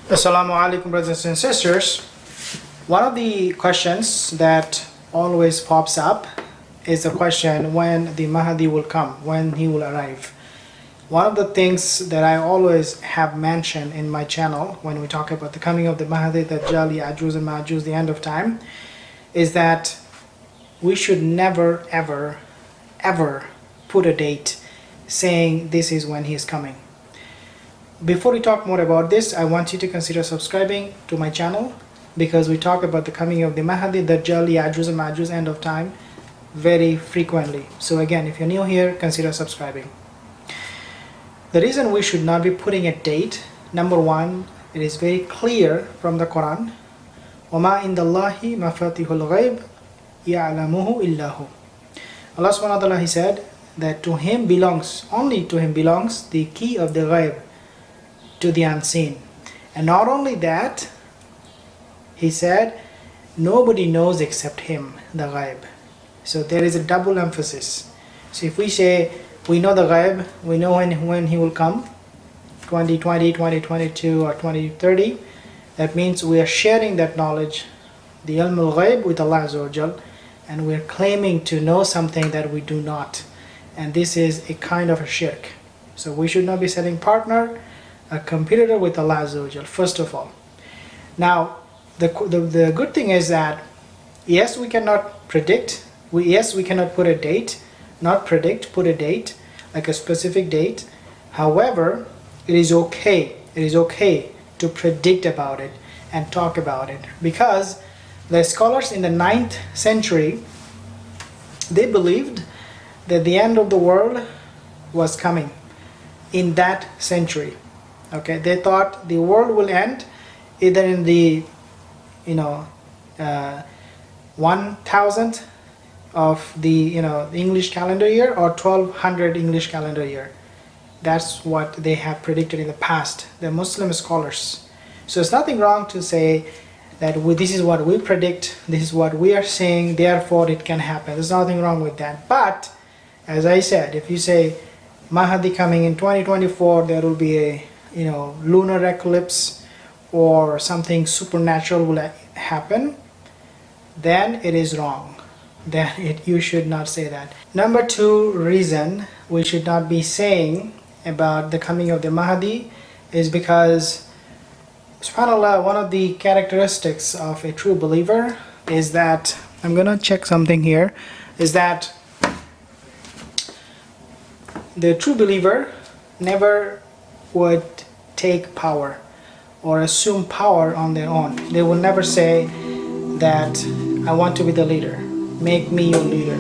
Assalamu alaikum, brothers and sisters. One of the questions that always pops up is the question when the Mahdi will come, when he will arrive. One of the things that I always have mentioned in my channel when we talk about the coming of the Mahdi, Dajjal, Ya'juj and Ma'juj, the end of time, is that we should never, ever put a date saying this is when he is coming. Before we talk more about this, I want you to consider subscribing to my channel because we talk about the coming of the Mahdi, Dajjal, Ya'juj and Ma'juj, end of time very frequently. So again, if you're new here, consider subscribing. The reason we should not be putting a date, number one, it is very clear from the Quran. وَمَا عِنْدَ اللَّهِ مَفَاتِحُ الْغَيْبِ يَعْلَمُهُ إِلَّا هُ. Allah subhanahu wa ta'ala, he said that to him belongs, only to him belongs the key of the ghaib, to the unseen. And not only that, he said nobody knows except him, the ghaib. So there is a double emphasis. So if we say we know the ghaib, we know when he will come, 2020, 2022 or 2030, that means we are sharing that knowledge, the ilm al-ghaib, with Allah Azza wa Jal, and we are claiming to know something that we do not. And this is a kind of a shirk. So we should not be setting partner, a competitor with Allah Azza wa Jal, first of all. Now, the good thing is that, yes, we cannot predict, yes, we cannot put a date, not predict, put a date, like a specific date. However, it is okay to predict about it and talk about it, because the scholars in the 9th century, they believed that the end of the world was coming in that century. Okay, they thought the world will end either in the 1000th of the English calendar year or 1200 English calendar year. That's what they have predicted in the past, the Muslim scholars. So it's nothing wrong to say that this is what we predict, this is what we are saying, therefore it can happen. There's nothing wrong with that. But as I said, if you say Mahdi coming in 2024, there will be a lunar eclipse or something supernatural will happen, then it is wrong. Then you should not say that. Number two reason we should not be saying about the coming of the Mahdi is because, subhanAllah, one of the characteristics of a true believer is that, I'm gonna check something here, is that the true believer never would take power or assume power on their own. They will never say that I want to be the leader, make me your leader.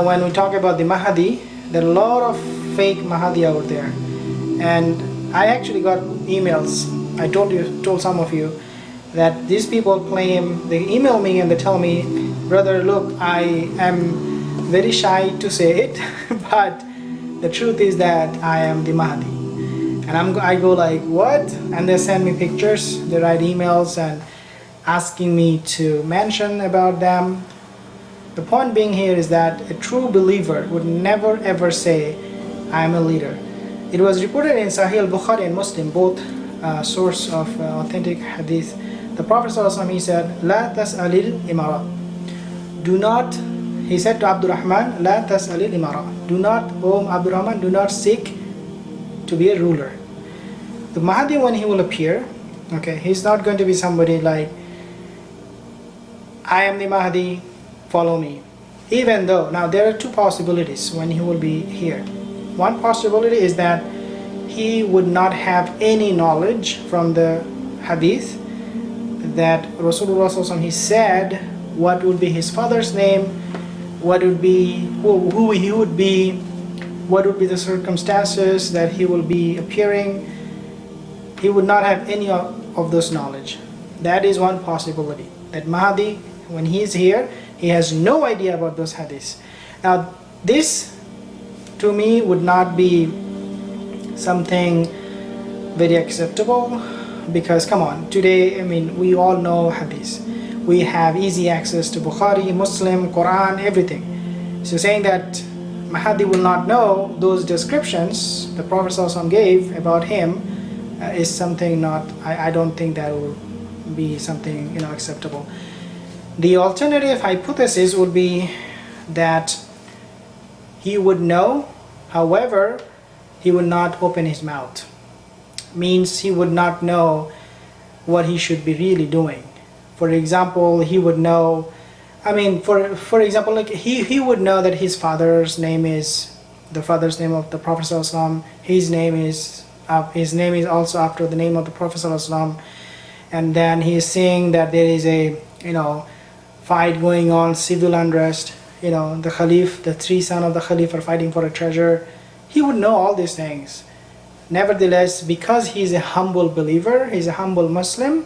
When we talk about the Mahdi, there are a lot of fake Mahdi out there, and I actually got emails. I told some of you that these people claim, they email me and they tell me, brother, look, I am very shy to say it, but the truth is that I am the Mahdi. And I go like, what? And they send me pictures, they write emails and asking me to mention about them. The point being here is that a true believer would never ever say, I am a leader. It was reported in Sahih al-Bukhari and Muslim, both source of authentic hadith. The Prophet ﷺ, he said, La tas'alil imara. Do not, he said to Abdurrahman, La tas'alil imara. Do not, O Abdurrahman, do not seek to be a ruler. The Mahdi, when he will appear, okay, he's not going to be somebody like, I am the Mahdi, follow me. Even though, now there are two possibilities when he will be here. One possibility is that he would not have any knowledge from the hadith that Rasulullah ﷺ, he said what would be his father's name, what would be, who he would be, what would be the circumstances that he will be appearing. He would not have any of those knowledge. That is one possibility. That Mahdi, when he is here, he has no idea about those hadiths. Now this to me would not be something very acceptable, because come on, today, we all know hadiths. We have easy access to Bukhari, Muslim, Quran, everything. So saying that Mahdi will not know those descriptions the Prophet ﷺ gave about him, is something not, I don't think that will be something, you know, acceptable. The alternative hypothesis would be that he would know, however, he would not open his mouth. Means he would not know what he should be really doing. For example, he would know, I mean, for example, like he would know that his father's name is the father's name of the Prophet ﷺ. His name is also after the name of the Prophet ﷺ. And then he is seeing that there is a, you know, fight going on, civil unrest. You know, the Khalif, the three sons of the Khalif are fighting for a treasure. He would know all these things. Nevertheless, because he's a humble believer, he's a humble Muslim,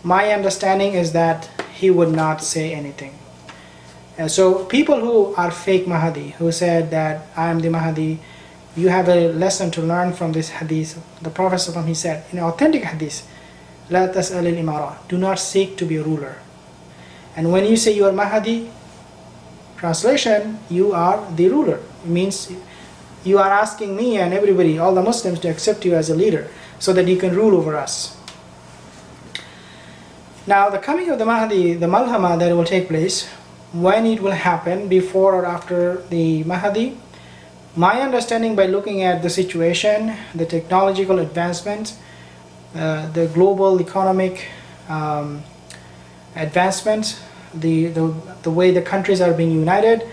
my understanding is that he would not say anything. And so people who are fake Mahdi, who said that I am the Mahdi, you have a lesson to learn from this hadith. The Prophet ﷺ, he said in authentic hadith, La tas'al al-imara, do not seek to be a ruler. And when you say you are Mahdi, translation, you are the ruler. It means you are asking me and everybody, all the Muslims, to accept you as a leader so that you can rule over us. Now the coming of the Mahdi, the Malhama that will take place, when it will happen, before or after the Mahdi, my understanding by looking at the situation, the technological advancement, the global economic advancement, the way the countries are being united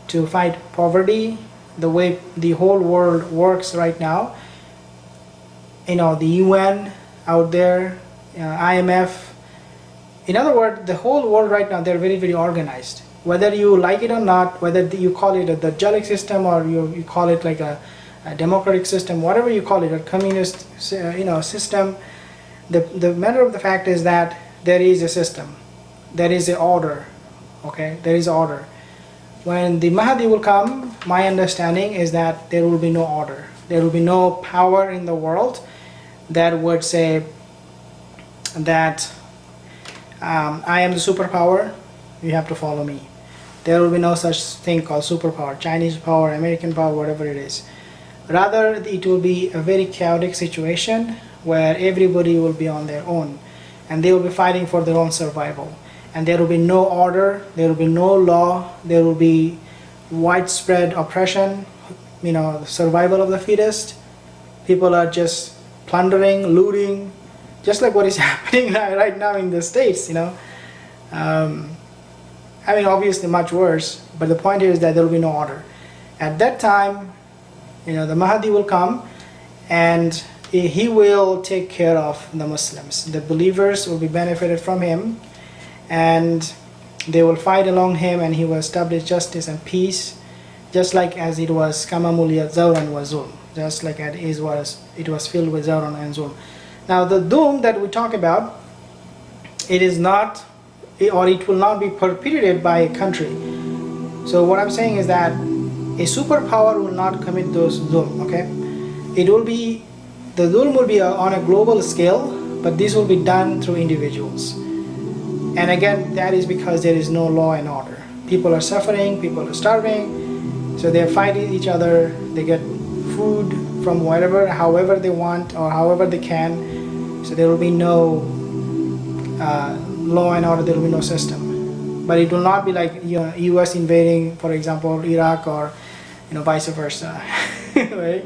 to fight poverty, the way the whole world works right now, you know, the UN out there, IMF. In other words, the whole world right now, they're very, very organized. Whether you like it or not, whether you call it a Dajjalic system or you call it like a democratic system, whatever you call it, a communist, you know, system, the matter of the fact is that there is a system, there is an order, okay, there is order. When the Mahdi will come, my understanding is that there will be no order. There will be no power in the world that would say that I am the superpower, you have to follow me. There will be no such thing called superpower, Chinese power, American power, whatever it is. Rather, it will be a very chaotic situation where everybody will be on their own and they will be fighting for their own survival. And there will be no order, there will be no law, there will be widespread oppression, you know, the survival of the fittest. People are just plundering, looting, just like what is happening right now in the States, you know. I mean, obviously much worse, but the point here is that there will be no order. At that time, you know, the Mahdi will come and he will take care of the Muslims. The believers will be benefited from him, and they will fight along him, and he will establish justice and peace, just like as it was Kamamuliyat Zawran wa Zulm, just like it was filled with Zawran and Zulm. Now the doom that we talk about, it is not, or it will not be perpetrated by a country. So what I'm saying is that a superpower will not commit those zulm, okay? It will be, the zulm will be on a global scale, but this will be done through individuals. And again, that is because there is no law and order. People are suffering, people are starving, so they're fighting each other, they get food from wherever, however they want or however they can. So there will be no law and order, there will be no system. But it will not be like, you know, US invading, for example, Iraq, or, you know, vice versa. Right?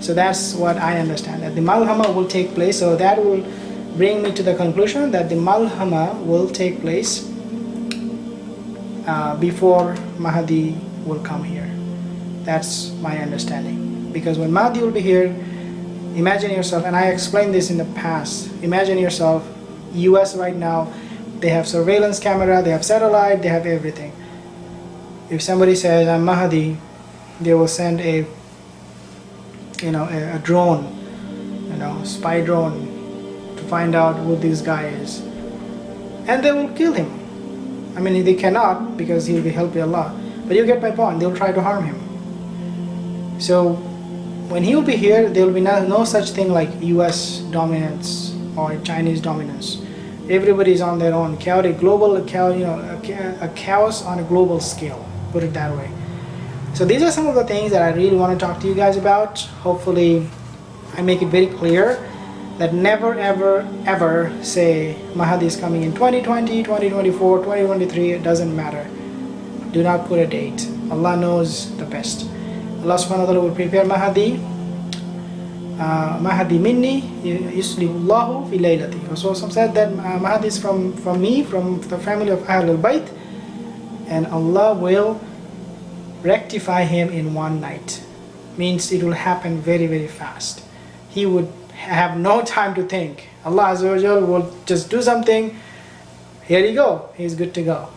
So that's what I understand, that the Malhama will take place. So that will bring me to the conclusion that the Malhama will take place before Mahdi will come here. That's my understanding. Because when Mahdi will be here, imagine yourself, and I explained this in the past, imagine yourself, US right now, they have surveillance camera, they have satellite, they have everything. If somebody says I'm Mahdi, they will send a drone, you know, spy drone, to find out who this guy is, and they will kill him. I mean, they cannot, because he will be helped by Allah, but you get my point. They will try to harm him. So when he will be here, there will be no such thing like US dominance or Chinese dominance. Everybody is on their own, chaotic, global, a chaos on a global scale, put it that way. So these are some of the things that I really want to talk to you guys about. Hopefully I make it very clear that never ever ever say Mahdi is coming in 2020, 2024, 2023. It doesn't matter. Do not put a date. Allah knows the best. Allah subhanahu wa ta'ala will prepare Mahdi. Mahdi minni yuslihullahu fi laylati. So some said that Mahdi is from me, from the family of Ahlul Bayt, and Allah will rectify him in one night. Means it will happen very, very fast. He would have no time to think. Allah Azza wa Jal will just do something. Here you go. He's good to go.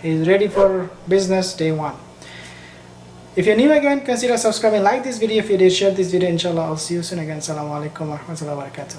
He's ready for business day one. If you're new again, consider subscribing, like this video. If you did, share this video. Inshallah, I'll see you soon again. Assalamu alaikum wa rahmatullahi wa barakatuh.